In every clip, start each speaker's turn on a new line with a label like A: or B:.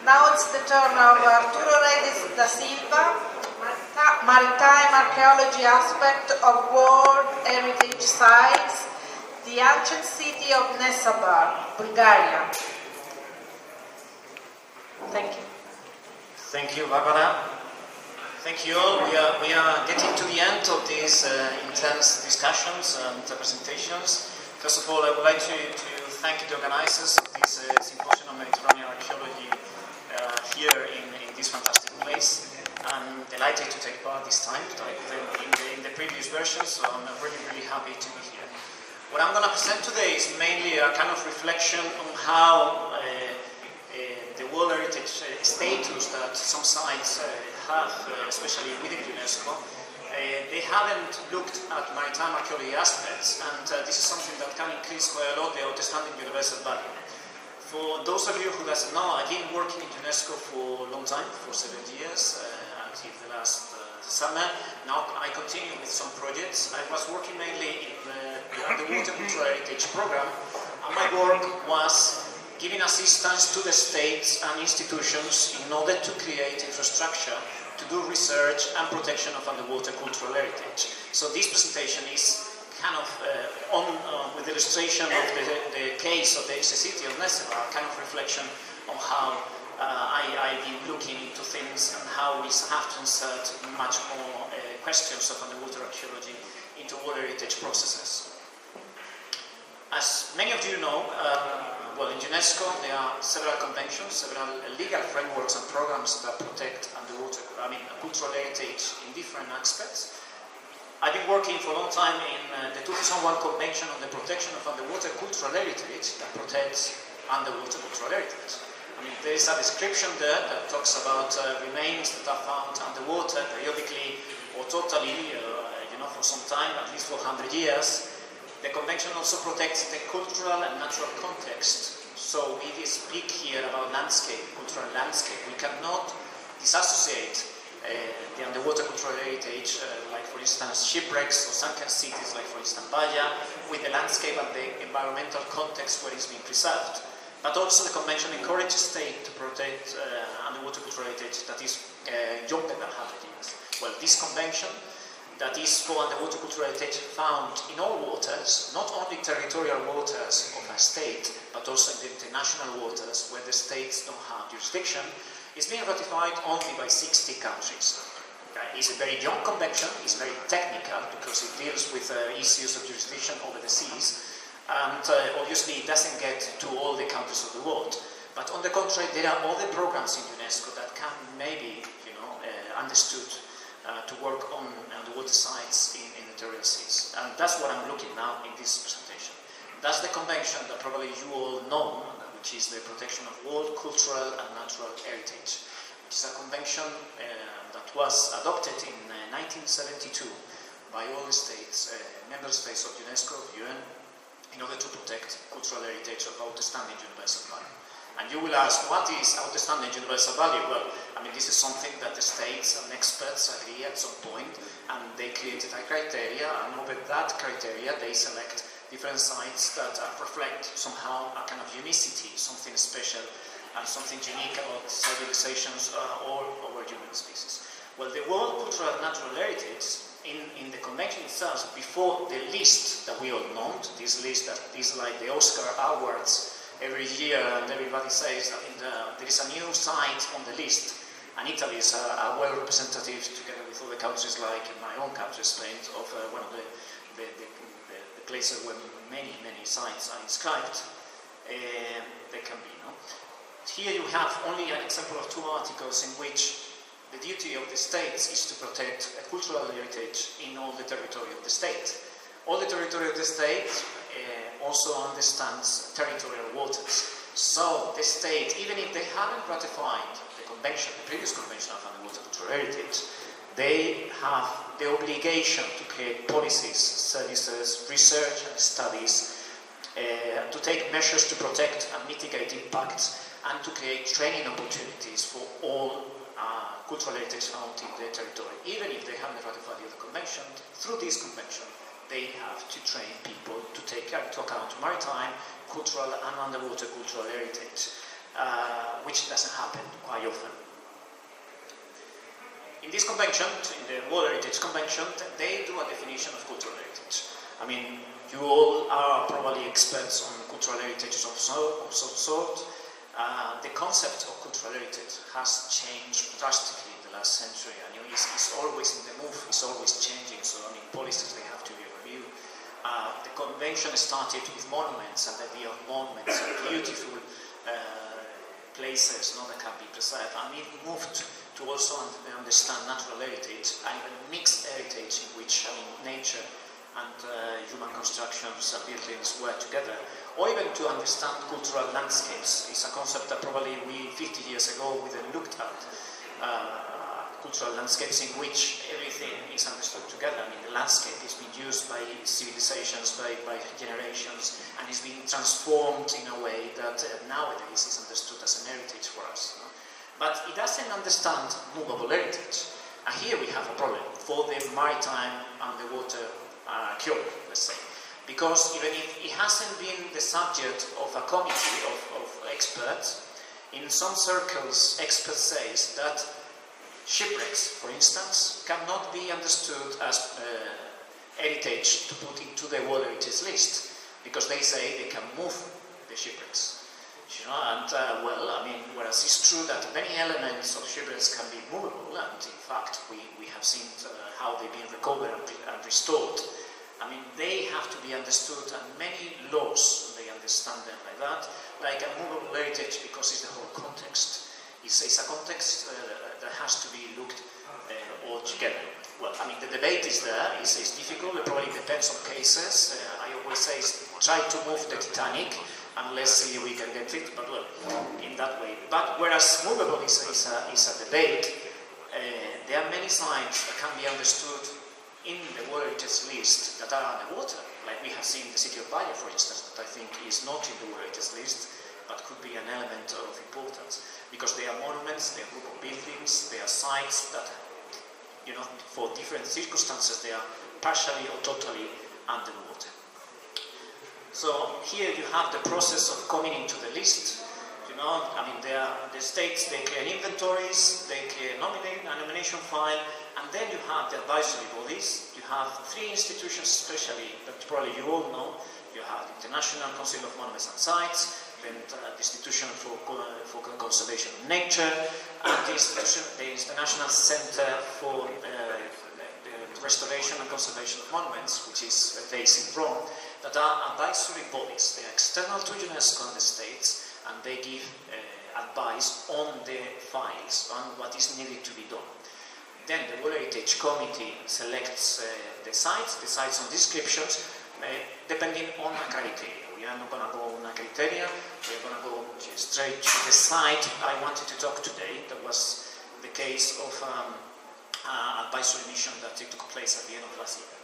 A: Now it's the turn of Arturo Rey da Silva, Maritime Archaeology Aspect of World Heritage Sites, the ancient city of Nessebar, Bulgaria. Thank you.
B: Thank you, Barbara. Thank you all. We are getting to the end of these intense discussions and presentations. First of all, I would like to thank the organizers of this Symposium on Mediterranean Archaeology here in this fantastic place. I'm delighted to take part this time, in the previous version, so I'm really happy to be here. What I'm going to present today is mainly a kind of reflection on how the World Heritage status that some sites have, especially within UNESCO, they haven't looked at maritime archaeology aspects, and this is something that can increase quite a lot the outstanding universal value. For those of you who doesn't know, I've been working in UNESCO for a long time, for 7 years, until the last summer. Now I continue with some projects. I was working mainly in the Underwater Cultural Heritage Program, and my work was giving assistance to the states and institutions in order to create infrastructure to do research and protection of underwater cultural heritage. So this presentation is kind of with the illustration of the case of the XXII of Nessebar, kind of reflection on how I've been looking into things and how we have to insert much more questions of underwater archaeology into World Heritage processes. As many of you know, well, in UNESCO there are several conventions, several legal frameworks and programs that protect underwater, cultural heritage in different aspects. I've been working for a long time in the 2001 Convention on the Protection of Underwater Cultural Heritage that protects underwater cultural heritage. There is a description there that talks about remains that are found underwater periodically or totally, for some time, at least for 100 years. The Convention also protects the cultural and natural context. So we speak here about landscape, cultural landscape. We cannot disassociate the underwater cultural heritage, like for instance shipwrecks or sunken cities, like for instance Bahia, with the landscape and the environmental context where it's being preserved. But also the Convention encourages states to protect underwater cultural heritage that is younger than 100 years. Well, this convention that is for underwater cultural heritage found in all waters, not only territorial waters of a state, but also in the international waters where the states don't have jurisdiction, is being ratified only by 60 countries. It's a very young convention, it's very technical because it deals with issues of jurisdiction over the seas, and obviously it doesn't get to all the countries of the world. But on the contrary, there are other programs in UNESCO that can maybe, understood to work on underwater sites in territorial seas. And that's what I'm looking now in this presentation. That's the convention that probably you all know, which is the protection of world cultural and natural heritage, which is a convention that was adopted in 1972 by all the states, member states of UNESCO, of UN, in order to protect cultural heritage of outstanding universal value. And you will ask, what is outstanding universal value? Well, this is something that the states and experts agree at some point, and they created a criteria, and over that criteria they select different sites that reflect somehow a kind of unicity, something special, and something unique about civilizations all over human species. Well, the world cultural and natural heritage in the convention itself, before the list that we all know, this list that is like the Oscar Awards every year, and everybody says that there is a new site on the list, and Italy is a well representative, together with other countries like in my own country, Spain, of one of the places where many sites are inscribed. There can be, Here you have only an example of 2 articles in which the duty of the states is to protect a cultural heritage in all the territory of the state. All the territory of the state also understands territorial waters. So the state, even if they haven't ratified the convention, the previous convention of underwater cultural heritage, they have the obligation to create policies, services, research and studies, to take measures to protect and mitigate impacts, and to create training opportunities for all cultural heritage found in their territory. Even if they haven't ratified the convention, through this convention, they have to train people to take into account maritime, cultural and underwater cultural heritage. which doesn't happen quite often. In this convention, in the World Heritage Convention, they do a definition of cultural heritage. I mean, you all are probably experts on cultural heritage of some sort. The concept of cultural heritage has changed drastically in the last century, and it's always in the move, it's always changing, so I mean, policies, they have to be reviewed. The convention started with monuments, and the idea of monuments, beautiful places that can be preserved, and it moved to also understand natural heritage and even mixed heritage, in which nature and human constructions and buildings work together, or even to understand cultural landscapes. It's a concept that probably 50 years ago we then looked at. Cultural landscapes in which everything is understood together. I mean, the landscape is being used by civilizations, by generations, and is being transformed in a way that nowadays is understood as an heritage for us. But it doesn't understand movable heritage. And here we have a problem for the maritime and the water archaeology, let's say. Because even if it hasn't been the subject of a committee of experts, in some circles, experts say that shipwrecks, for instance, cannot be understood as heritage to put into the World Heritage List, because they say they can move the shipwrecks. And whereas it's true that many elements of shipwrecks can be movable, and in fact we have seen how they've been recovered and restored. I mean, they have to be understood, and many laws, they understand them like that, like a movable heritage, because it's the whole context. It's a context that has to be looked all together. Well, I mean, the debate is there, it's difficult, it probably depends on cases. I always say, try to move the Titanic, and let's see if we can get it, but well, in that way. But whereas movable is a debate, there are many sites that can be understood in the World Heritage List that are underwater. Like we have seen the city of Valle, for instance, that I think is not in the World Heritage List, but could be an element of importance, because they are monuments, they are group of buildings, they are sites that, for different circumstances, they are partially or totally underwater. So here you have the process of coming into the list. The states, they create inventories, they create a nomination file, and then you have the advisory bodies. You have 3 institutions especially, that probably you all know. You have the International Council of Monuments and Sites, then the Institution for Conservation of Nature, and the International Center for the Restoration and Conservation of Monuments, which is based in Frome, that are advisory bodies. They are external to UNESCO and the States, and they give advice on the files, on what is needed to be done. Then the World Heritage Committee selects the sites on descriptions, depending on a criteria. We are not going to go on a criteria, we are going to go straight to the site I wanted to talk today. That was the case of advisory mission that took place at the end of last year.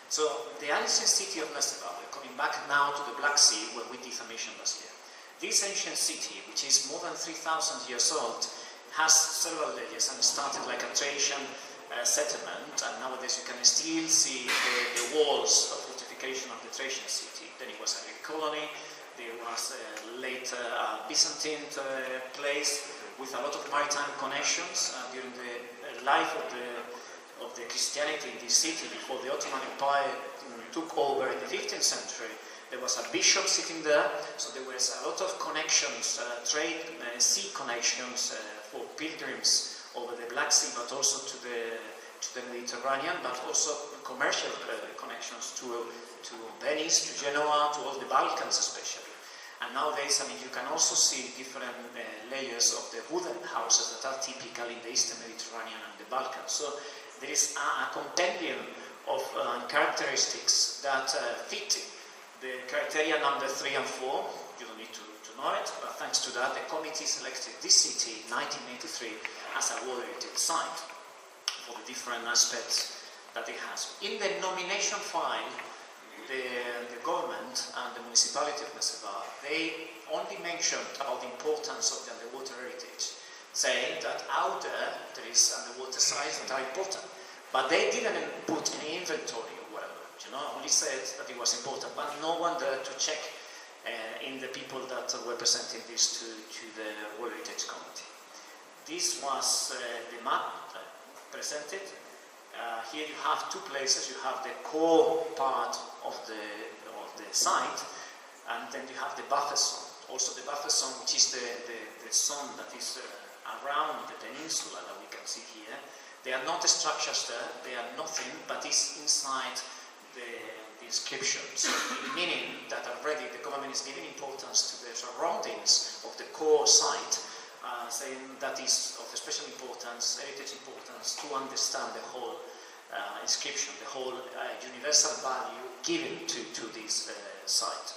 B: So the ancient city of Nessebar, coming back now to the Black Sea, where we did a mission last year. This ancient city, which is more than 3,000 years old, has several layers and started like a Thracian settlement, and nowadays you can still see the walls of fortification of the Thracian city. Then it was a Greek colony, there was later a Byzantine place with a lot of maritime connections during the life of the Christianity in this city before the Ottoman Empire took over in the 15th century. There was a bishop sitting there, so there was a lot of connections, trade, sea connections for pilgrims over the Black Sea, but also to the Mediterranean, but also commercial connections to Venice, to Genoa, to all the Balkans especially. And nowadays, you can also see different layers of the wooden houses that are typical in the Eastern Mediterranean and the Balkans. So there is a compendium of characteristics that fit the criteria number 3 and 4. You don't need to know it, but thanks to that, the committee selected this city in 1983 as a World Heritage Site for the different aspects that it has. In the nomination file, the government and the municipality of Nessebar, they only mentioned about the importance of the underwater heritage, saying that out there is underwater sites that are important, but they didn't put any inventory or whatever. Only said that it was important, but no one there to check in the people that were presenting this to the this was the map presented. Here you have two places. You have the core part of the site, and then you have the buffer zone. Also the buffer zone, which is the zone that is around the peninsula that we can see here. They are not the structures there, they are nothing, but it's inside the inscription. So meaning that already the government is giving importance to the surroundings of the core site, saying that is of special importance, heritage importance, to understand the whole inscription, the whole universal value given to this site.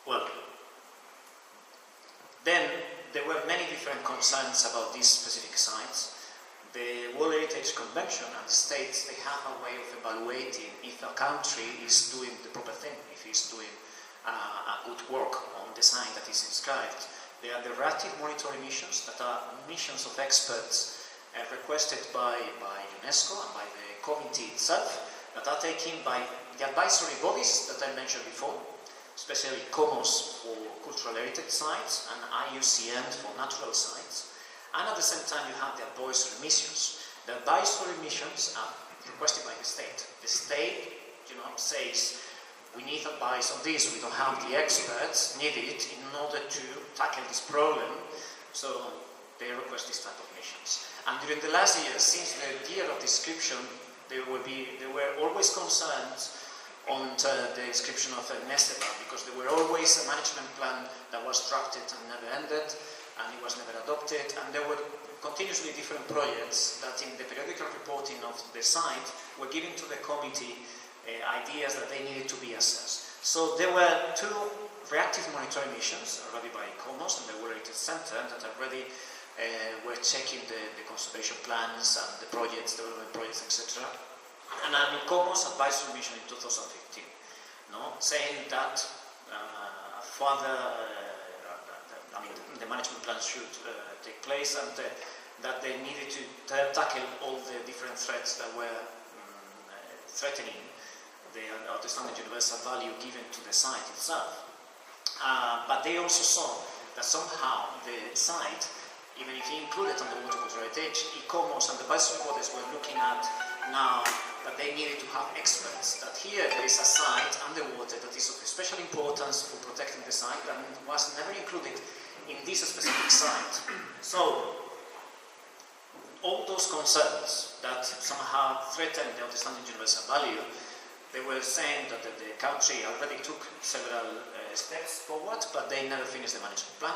B: Well, then there were many different concerns about these specific sites. The World Heritage Convention and the states, they have a way of evaluating if a country is doing the proper thing, if it's doing a good work on the site that is inscribed. There are the reactive monitoring missions that are missions of experts requested by UNESCO and by the committee itself, that are taken by the advisory bodies that I mentioned before, especially COMOS for cultural heritage sites and IUCN for natural sites. And at the same time you have the advisory missions. The advisory missions are requested by the state. The state, says, we need advice on this, we don't have the experts needed in order to tackle this problem, so they request this type of missions. And during the last year, since the year of description, there were always concerns on the inscription of Nessebar, because there were always a management plan that was drafted and never ended, and it was never adopted, and there were continuously different projects that in the periodical reporting of the site were given to the committee ideas that they needed to be assessed. So there were two reactive monitoring missions already by COMOS and the World Heritage Center that already were checking the conservation plans and the projects, development projects, etc. And an COMOS advisory mission in 2015, saying that the management plan should take place, and that they needed to tackle all the different threats that were threatening the outstanding universal value given to the site itself. But they also saw that somehow the site, even if he included on the water cultural heritage, ICOMOS and the advisory bodies were looking at now that they needed to have experts, that here there is a site underwater that is of special importance for protecting the site and was never included in this specific site. So all those concerns that somehow threatened the outstanding universal value, they were saying that the country already took several steps forward, but they never finished the management plan.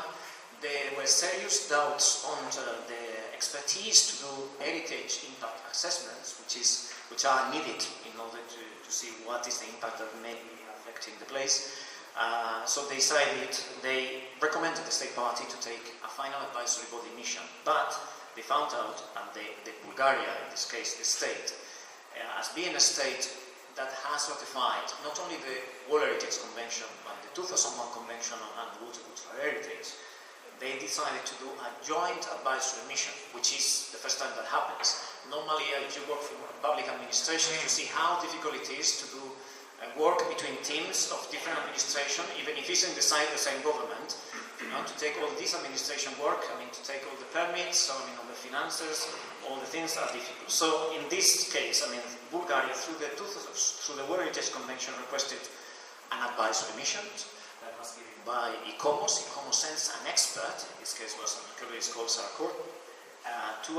B: There were serious doubts on the expertise to do heritage impact assessments, which are needed in order to see what is the impact that may be affecting the place. So they recommended the state party to take a final advisory body mission, but they found out, and the Bulgaria, in this case the state, as being a state that has ratified not only the World Heritage Convention, but the 2001 Convention on Water Cultural Heritage, they decided to do a joint advisory mission, which is the first time that happens. Normally, if you work for public administration, you see how difficult it is to do work between teams of different administration, even if it's in the same government, to take all this administration work, to take all the permits, all the finances, all the things are difficult. So in this case, Bulgaria, through the World Heritage Convention, requested an advisory mission that was given by ICOMOS. ICOMOS sends an expert, in this case was an archaeologist called Arturo, to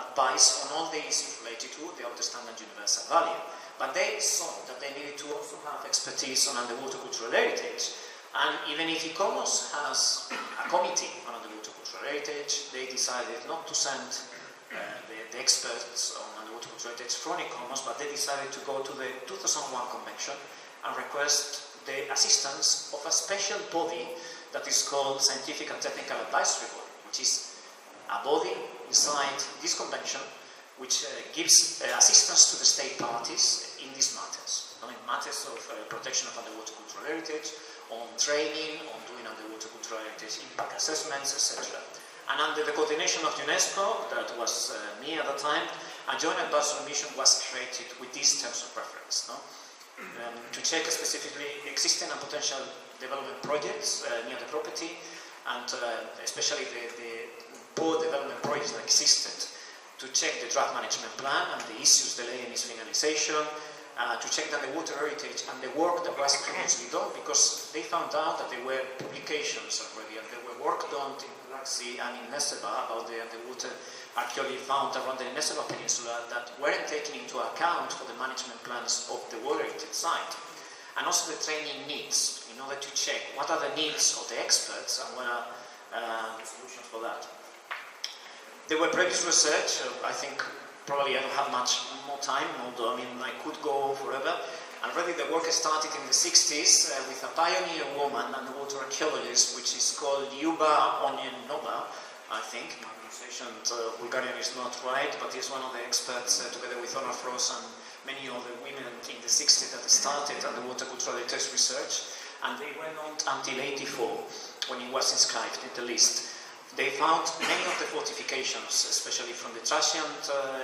B: advise on all the issues related to the outstanding universal value. But they saw that they needed to also have expertise on underwater cultural heritage. And even if ICOMOS has a committee on underwater cultural heritage, they decided not to send the experts on underwater cultural heritage from ICOMOS, but they decided to go to the 2001 Convention and request the assistance of a special body that is called Scientific and Technical Advisory Body, which is a body inside this convention which gives assistance to the state parties in these matters, in matters of protection of underwater cultural heritage, on training, on doing underwater cultural heritage impact assessments, etc. And under the coordination of UNESCO, that was me at the time, a joint advisory mission was created with these terms of reference, to check specifically existing and potential development projects near the property, and especially port development projects that existed, to check the draft management plan and the issues delaying its finalization, to check that the water heritage and the work that was previously done, because they found out that there were publications already, and there were work done in Black Sea and in Nessebar about the water archaeology found around the Nessebar Peninsula that weren't taken into account for the management plans of the water heritage site. And also the training needs, in order to check what are the needs of the experts and what are the solutions for that. There were previous research, I think probably I don't have much more time, although I mean I could go forever. And really the work started in the 60s with a pioneer woman and a water archaeologist, which is called Lyuba Onyenova, I think. My pronunciation Bulgarian is not right, but he's one of the experts together with Honor Frost and many other women in the 60s that started underwater cultural heritage research. And they went on until 84, when it was inscribed in the list. They found many of the fortifications, especially from the Thracian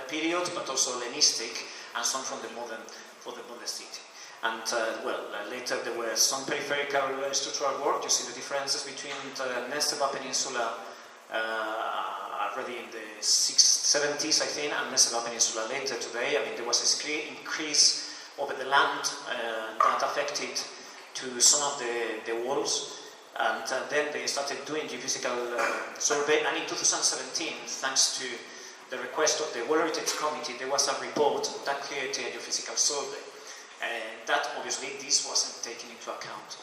B: period, but also Hellenistic, and some from the modern city. And later there were some peripheral structural work. You see the differences between the Nessebar Peninsula already in the 70s, I think, and Nessebar Peninsula later today. I mean, there was a increase over the land that affected to some of the walls. And then they started doing geophysical survey, and in 2017, thanks to the request of the World Heritage Committee, there was a report that created a geophysical survey. That obviously this wasn't taken into account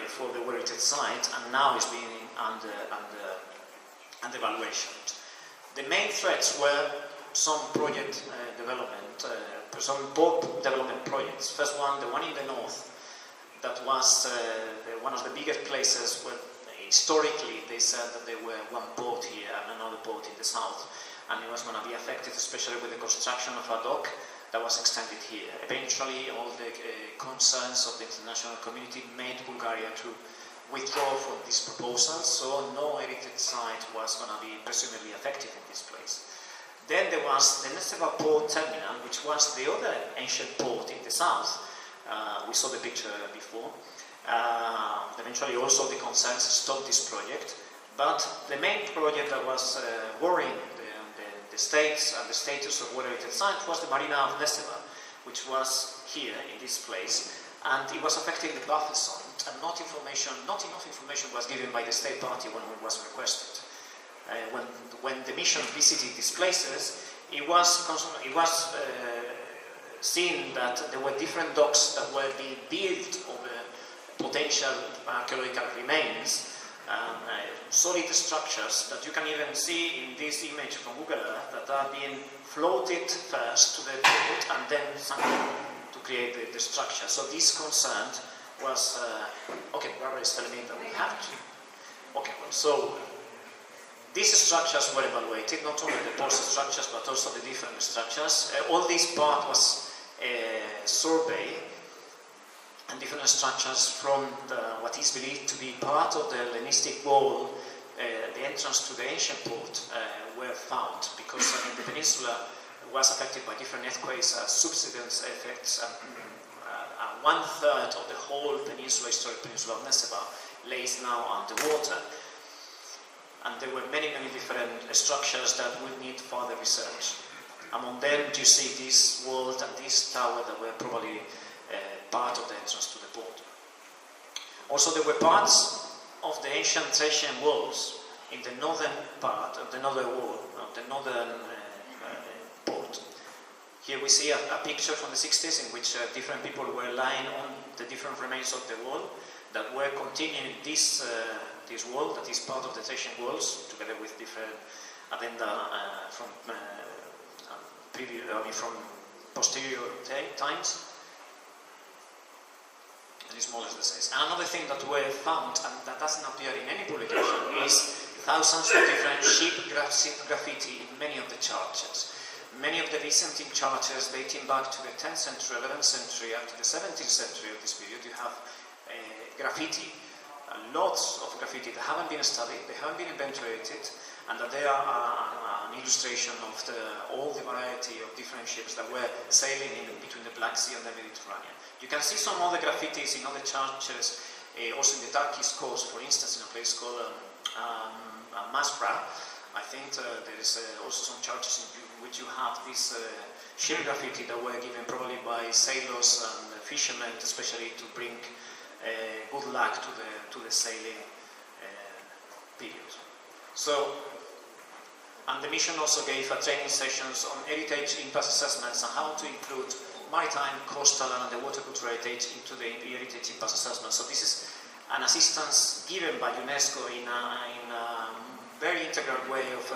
B: for the World Heritage site, and now is being under evaluation. The main threats were some project development, some boat development projects. First one, the one in the north. That was one of the biggest places where historically they said that there were one port here and another port in the south, and it was going to be affected, especially with the construction of a dock that was extended here. Eventually, all the concerns of the international community made Bulgaria to withdraw from this proposal, so no heritage site was going to be presumably affected in this place. Then there was the Nessebar port terminal, which was the other ancient port in the south. We saw the picture before. Eventually also the concerns stopped this project, but the main project that was worrying the states and the status of water heritage site was the marina of Nessebar, which was here in this place, and it was affecting the buffer zone, and not enough information was given by the state party when it was requested. When the mission visited these places, it was seen that there were different docks that were being built over potential archaeological remains, solid structures that you can even see in this image from Google Earth that are being floated first to the port and then sunk to create the structure. So this concern was, okay, Barbara is telling me that we have to. Okay, well, so these structures were evaluated, not only the port structures but also the different structures. All this part was survey and different structures from what is believed to be part of the Hellenistic wall, the entrance to the ancient port, were found, because the peninsula was affected by different earthquakes, subsidence effects, and 1/3 of the whole peninsula, historic peninsula of Nessebar, lays now underwater. And there were many different structures that would need further research. Among them, you see this wall and this tower that were probably part of the entrance to the port. Also, there were parts of the ancient Thracian walls in the northern part of the northern wall, of the northern port. Here we see a picture from the 60s in which different people were lying on the different remains of the wall that were continuing this wall that is part of the Thracian walls, together with different addenda from posterior times. It is more or less the same. And another thing that we found, and that doesn't appear in any publication, is thousands of different ship graffiti in many of the churches. Many of the Byzantine churches dating back to the 10th century, 11th century, up to the 17th century of this period, you have graffiti, lots of graffiti that haven't been studied, they haven't been inventoriated, and that they are an illustration of all the variety of different ships that were sailing in between the Black Sea and the Mediterranean. You can see some other graffitis in other churches, also in the Turkish coast, for instance, in a place called Masra, I think there is also some churches in which you have this ship graffiti that were given probably by sailors and fishermen, especially to bring good luck to the sailing period. So, and the mission also gave training sessions on heritage impact assessments and how to include maritime, coastal and underwater cultural heritage into the heritage impact assessment. So this is an assistance given by UNESCO in a very integral way of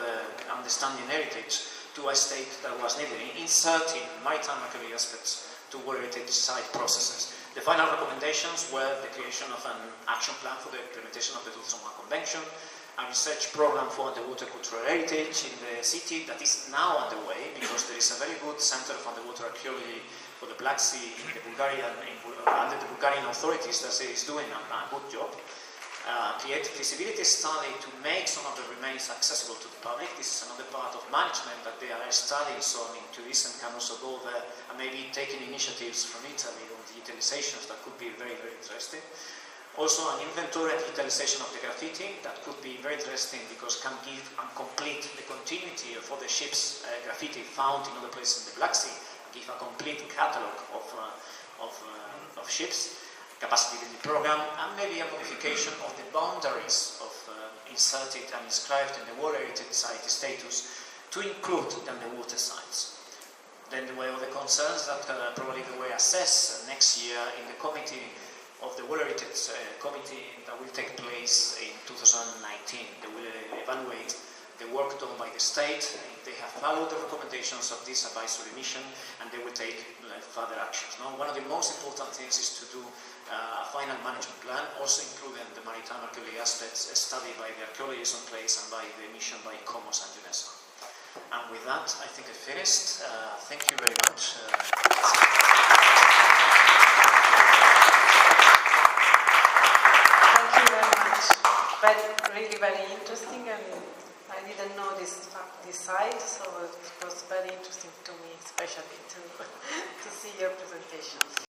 B: understanding heritage to a state that was needed, inserting maritime archaeology aspects to World Heritage Site processes. The final recommendations were the creation of an action plan for the implementation of the 2001 Convention, a research program for underwater cultural heritage in the city that is now underway, because there is a very good center of underwater archaeology for the Black Sea in the under the Bulgarian authorities that is doing a good job. Create feasibility study to make some of the remains accessible to the public. This is another part of management, that they are studying some in tourism, can also go there and maybe taking initiatives from Italy on digitalizations that could be very, very interesting. Also an inventory and digitalization of the graffiti that could be very interesting, because can give and complete the continuity of all the ships' graffiti found in other places in the Black Sea, give a complete catalogue of ships. Capacity building program, and maybe a modification of the boundaries of inserted and inscribed in the World Heritage Site status to include the underwater sites. Then there were other concerns that probably they will assess next year in the committee of the World Heritage Committee that will take place in 2019. They will evaluate the work done by the state, they have followed the recommendations of this advisory mission, and they will take further actions. Now, one of the most important things is to do a final management plan, also including the maritime archaeology aspects studied by the archaeologists on place and by the mission by COMOS and UNESCO. And with that, I think I finished. Thank you very much.
A: Thank you very much. Really very interesting, and I didn't know this side, so it was very interesting to me, especially to see your presentations.